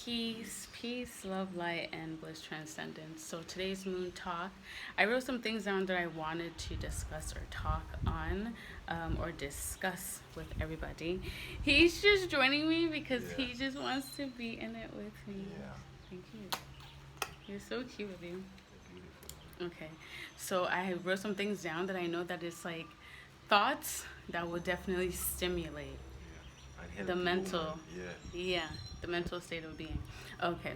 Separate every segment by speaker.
Speaker 1: Peace, love, light, and bliss transcendence. So today's moon talk, I wrote some things down that I wanted to discuss or talk on, or discuss with everybody. He's just joining me because he just wants to be in it with me.
Speaker 2: Yeah.
Speaker 1: Thank you. You're so cute with you.
Speaker 2: Beautiful.
Speaker 1: Okay, so I wrote some things down that I know that it's like thoughts that will definitely stimulate
Speaker 2: Yeah. I
Speaker 1: the
Speaker 2: help
Speaker 1: mental,
Speaker 2: woman.
Speaker 1: yeah, the mental state of being. Okay,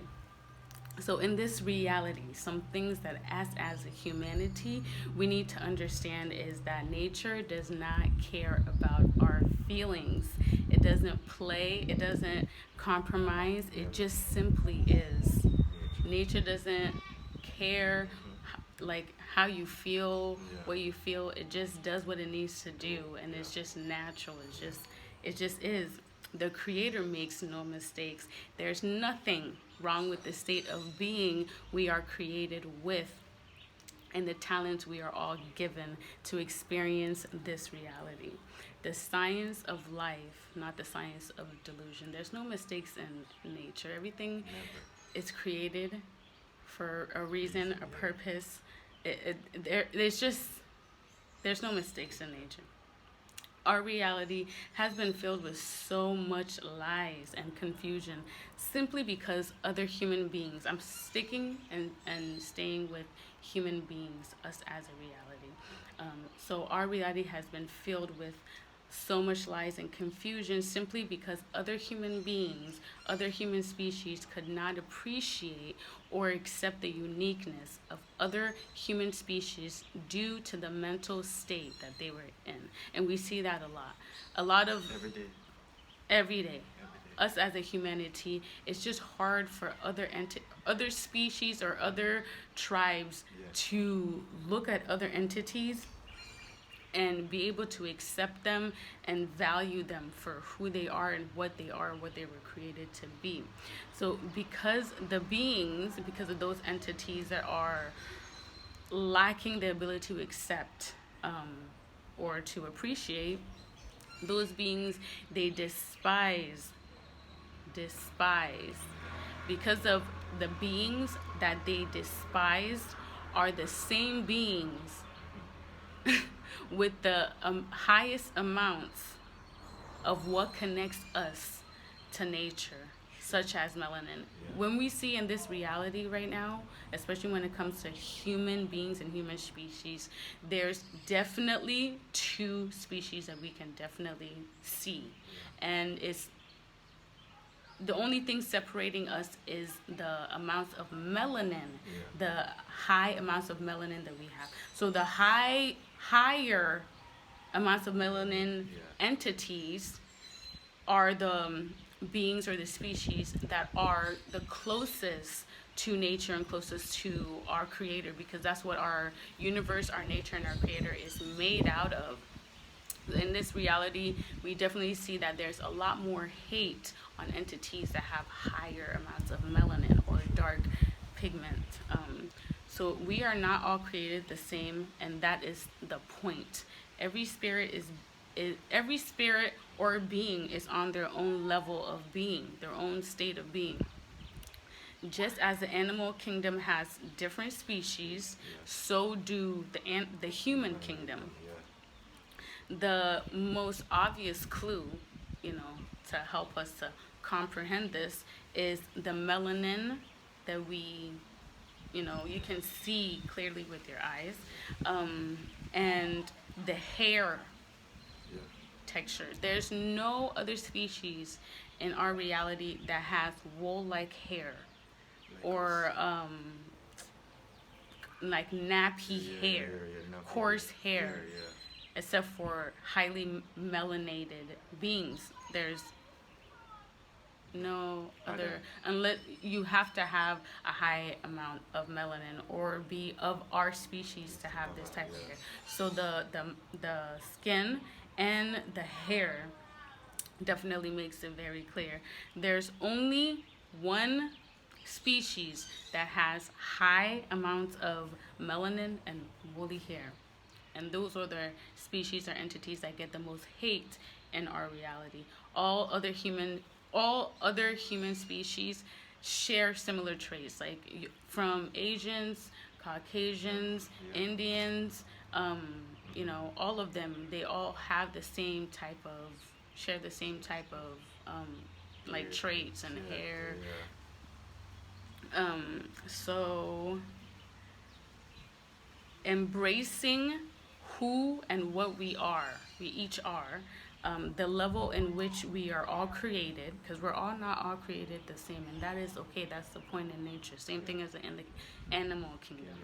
Speaker 1: so in this reality, some things that as a humanity we need to understand is that nature does not care about our feelings. It doesn't play, it doesn't compromise, it just simply is. Nature doesn't care like how you feel, what you feel. It just does what it needs to do, and it's just natural. It just is. The creator makes no mistakes. There's nothing wrong with the state of being we are created with and the talents we are all given to experience this reality. The science of life, not the science of delusion. There's no mistakes in nature. Everything is created for a reason, a purpose. There's no mistakes in nature. Our reality has been filled with so much lies and confusion simply because other human beings, I'm sticking and staying with human beings, us as a reality. So our reality has been filled with so much lies and confusion simply because other human beings, other human species could not appreciate or accept the uniqueness of other human species due to the mental state that they were in. And we see that a lot. A lot of
Speaker 2: Every day.
Speaker 1: every day. Us as a humanity, it's just hard for other species or other tribes to look at other entities and be able to accept them and value them for who they are and what they are, what they were created to be. So because of those entities that are lacking the ability to accept or to appreciate, those beings, they despise. Because of the beings that they despised are the same beings with the highest amounts of what connects us to nature, such as melanin. When we see in this reality right now, especially when it comes to human beings and human species, there's definitely two species that we can definitely see. And it's the only thing separating us is the amounts of melanin, the high amounts of melanin that we have. So the higher amounts of melanin entities are the beings or the species that are the closest to nature and closest to our creator, because that's what our universe, our nature, and our creator is made out of. In this reality, we definitely see that there's a lot more hate on entities that have higher amounts of melanin or dark pigment. So we are not all created the same, and that is the point. Every spirit every spirit or being is on their own level of being, their own state of being. Just as the animal kingdom has different species, so do the human kingdom. The most obvious clue, to help us to comprehend this is the melanin that you can see clearly with your eyes, and the hair texture. There's no other species in our reality that has wool-like hair or like nappy hair, coarse hair. Except for highly melanated beings. There's no other, unless you have to have a high amount of melanin or be of our species to have this type of hair. So the skin and the hair definitely makes it very clear. There's only one species that has high amounts of melanin and woolly hair. And those are the species or entities that get the most hate in our reality. All other human species share similar traits, like from Asians, Caucasians, Indians, all of them, they all have the same type of, share the same type of, like traits and hair. So embracing who and what we each are, the level in which we are all created, because we're all not all created the same, and that is okay. That's the point in nature. Same thing as in the animal kingdom.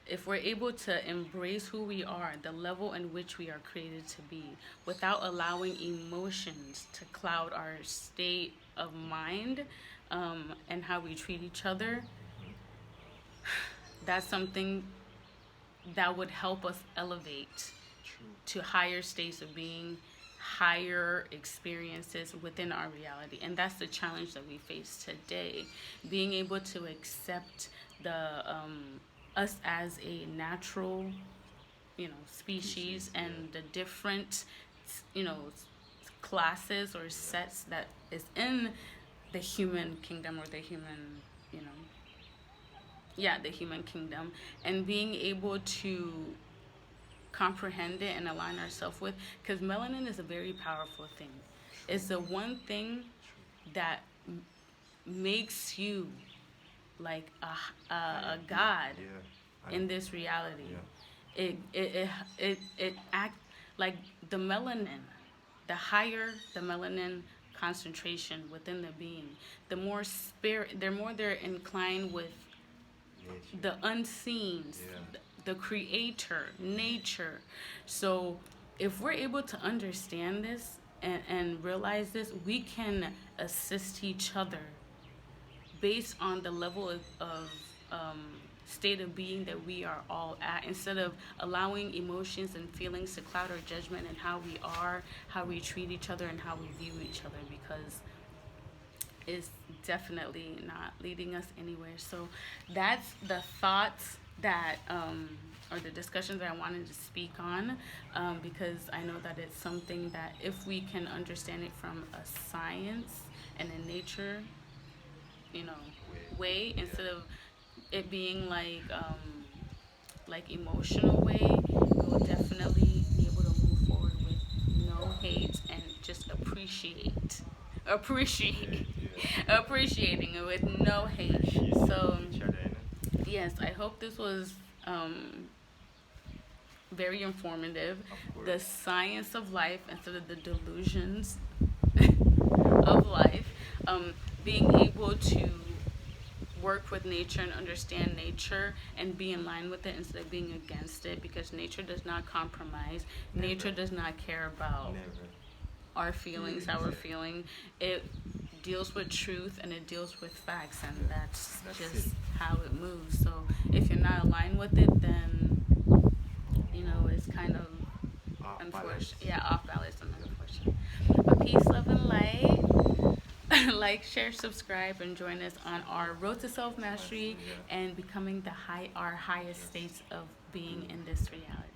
Speaker 1: If we're able to embrace who we are, the level in which we are created to be, without allowing emotions to cloud our state of mind, and how we treat each other, that's something that would help us elevate to higher states of being, higher experiences within our reality. And that's the challenge that we face today. Being able to accept the us as a natural, species, and the different, you know, classes or sets that is in the human kingdom, or the human, you know, yeah, the human kingdom, and being able to comprehend it and align ourselves with, because melanin is a very powerful thing. It's the one thing that makes you like a god in this reality. It act like the melanin, the higher the melanin concentration within the being, the more spirit, they're inclined with the unseen, the creator, nature. So if we're able to understand this and realize this, we can assist each other based on the level of state of being that we are all at, instead of allowing emotions and feelings to cloud our judgment and how we are, how we treat each other, and how we view each other, because it's definitely not leading us anywhere. So that's the thoughts that, or the discussions that I wanted to speak on, because I know that it's something that if we can understand it from a science and a nature, way, instead of it being like emotional way, we'll definitely be able to move forward with no hate and just appreciate appreciating it with no hate. So yes, I hope this was very informative. The science of life instead of the delusions of life. Being able to work with nature and understand nature and be in line with it instead of being against it, because nature does not compromise.
Speaker 2: Never.
Speaker 1: Nature does not care about our feelings, how we're feeling. It deals with truth and it deals with facts, and that's just how it moves. So if you're not aligned with it, then it's kind of unfortunate. Yeah, off balance and unfortunate. But peace, love, and light. Like, share, subscribe, and join us on our road to self mastery and becoming our highest states of being in this reality.